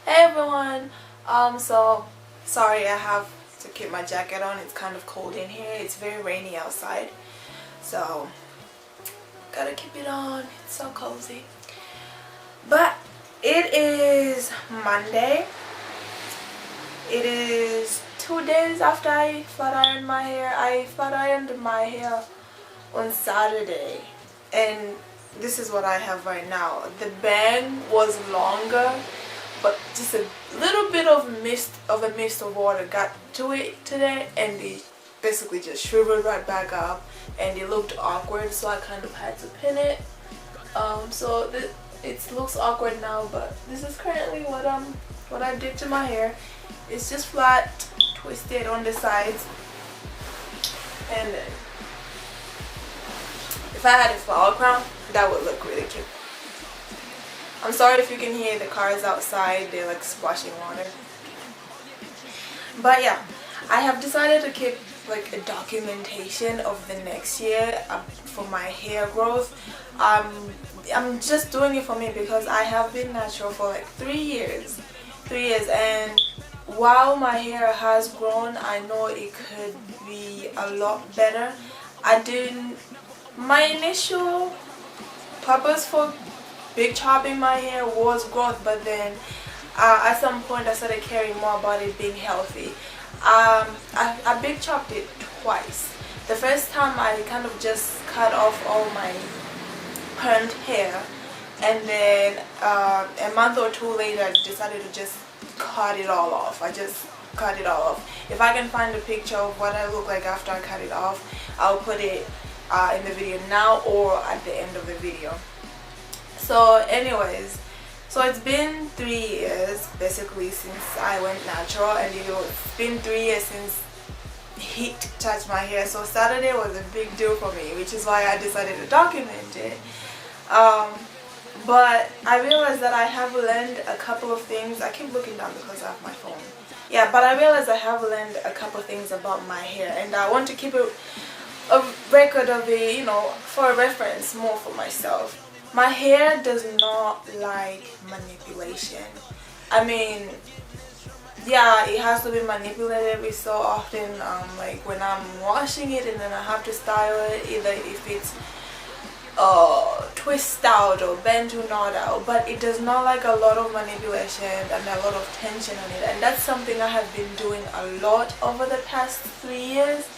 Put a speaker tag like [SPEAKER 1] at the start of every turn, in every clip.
[SPEAKER 1] Hey everyone. So sorry I have to keep my jacket on. It's kind of cold in here. It's very rainy outside. So gotta keep it on. It's so cozy. But it is Monday. It is 2 days after I flat ironed my hair. I flat ironed my hair on Saturday. And this is what I have right now. The bang was longer, but just a little bit of a mist of water got to it today, and it basically just shriveled right back up, and it looked awkward, so I kind of had to pin it. So it looks awkward now, but this is currently what I did to my hair. It's just flat, twisted on the sides, and then if I had a flower crown, that would look really cute. I'm sorry if you can hear the cars outside, they're like splashing water. But yeah, I have decided to keep like a documentation of the next year for my hair growth. I'm just doing it for me because I have been natural for like 3 years. 3 years, and while my hair has grown, I know it could be a lot better. My initial purpose for big chopping my hair was growth, but then at some point I started caring more about it being healthy. I big chopped it twice. The first time I kind of just cut off all my permed hair, and then a month or two later I decided to just cut it all off. I just cut it all off. If I can find a picture of what I look like after I cut it off, I'll put it in the video now or at the end of the video. So anyways, so it's been 3 years basically since I went natural, and it's been 3 years since heat touched my hair. So Saturday was a big deal for me, which is why I decided to document it. But I realized that I have learned a couple of things. I keep looking down because I have my phone. Yeah, but I realized I have learned a couple of things about my hair, and I want to keep a record of it, you know, for a reference more for myself. My hair does not like manipulation. I mean, yeah, it has to be manipulated every so often, like when I'm washing it and then I have to style it, either if it's twist out or bend to knot out, but it does not like a lot of manipulation and a lot of tension on it, and that's something I have been doing a lot over the past 3 years,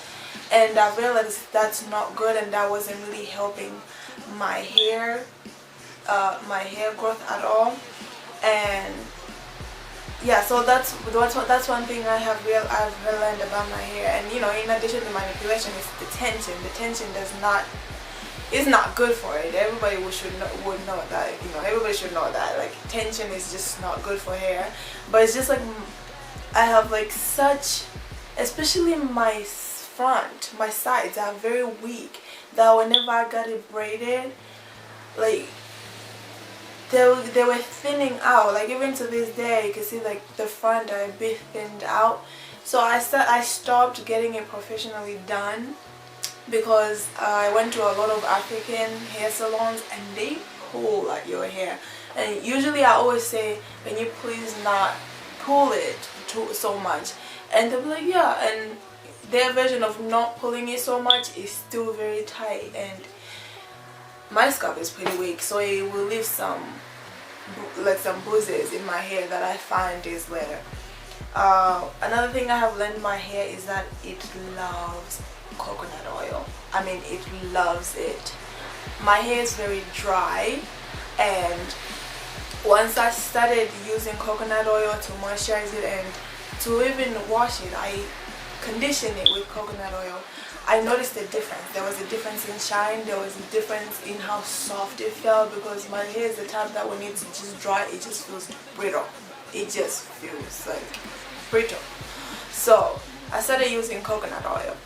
[SPEAKER 1] and I realized that's not good, and that wasn't really helping my hair growth at all. And yeah, so that's one thing I've learned about my hair. And you know, in addition to manipulation, it's the tension. The tension is not good for it. Everybody would know that. You know, everybody should know that. Like, tension is just not good for hair. But it's just like I have like such, especially my front, my sides are very weak, that whenever I got it braided, like they were thinning out. Like even to this day, you can see like the front are a bit thinned out. So I stopped getting it professionally done because I went to a lot of African hair salons, and they pull at your hair. And usually I always say, can you please not pull it so much? And they'll be like, yeah. And their version of not pulling it so much is still very tight, and my scalp is pretty weak, so it will leave some bruises in my hair that I find days later. Another thing I have learned in my hair is that it loves coconut oil. I mean, it loves it. My hair is very dry, and once I started using coconut oil to moisturize it and to even wash it, I condition it with coconut oil, I noticed a difference. There was a difference in shine. There was a difference in how soft it felt, because my hair is the type that when it's just dry, it just feels brittle. It just feels like brittle. So I started using coconut oil,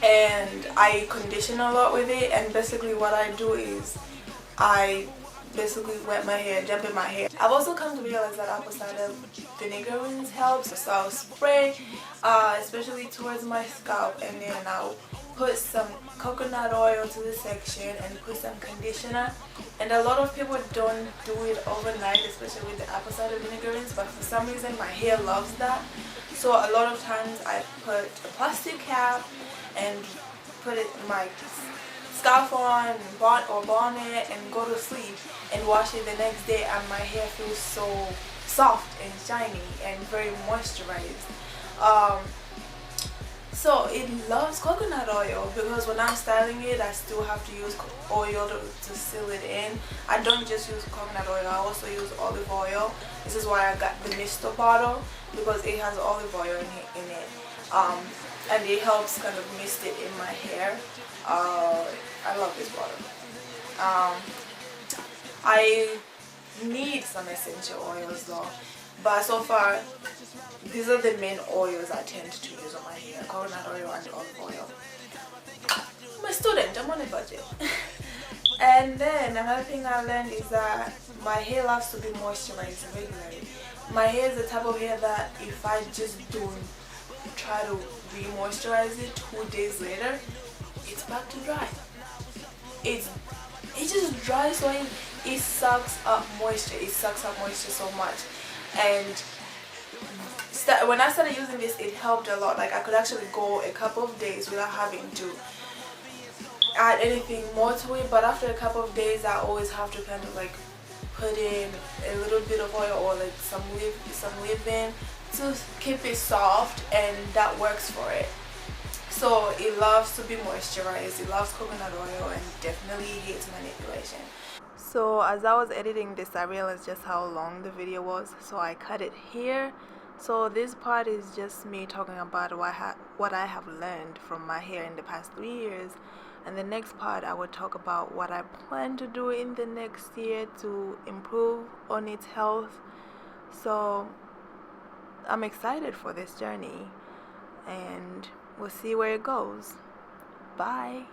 [SPEAKER 1] and I condition a lot with it. And basically what I do is I basically wet my hair, jump in my hair. I've also come to realize that apple cider vinegar rinse helps, so I'll spray especially towards my scalp, and then I'll put some coconut oil to the section and put some conditioner. And a lot of people don't do it overnight, especially with the apple cider vinegar rinse, but for some reason my hair loves that. So a lot of times I put a plastic cap and put it in my scarf on or bonnet and go to sleep and wash it the next day, and my hair feels so soft and shiny and very moisturized. So it loves coconut oil, because when I'm styling it I still have to use oil to seal it in. I don't just use coconut oil, I also use olive oil. This is why I got the Mister bottle, because it has olive oil in it. And it helps kind of mist it in my hair. I love this bottle. I need some essential oils though, but so far these are the main oils I tend to use on my hair: coconut oil and olive oil. I'm a student, I'm on a budget. And then another thing I learned is that my hair loves to be moisturized regularly. My hair is the type of hair that if I just don't try to re-moisturize it 2 days later, it's back to dry. It just dries, so it sucks up moisture. It sucks up moisture so much. And when I started using this, it helped a lot. Like I could actually go a couple of days without having to add anything more to it, but after a couple of days I always have to kind of like put in a little bit of oil or like some leave-in to keep it soft, and that works for it. So it loves to be moisturized, it loves coconut oil, and definitely hates manipulation. So as I was editing this, I realized just how long the video was, so I cut it here. So this part is just me talking about what I have learned from my hair in the past 3 years, and the next part I will talk about what I plan to do in the next year to improve on its health. So I'm excited for this journey, and we'll see where it goes. Bye.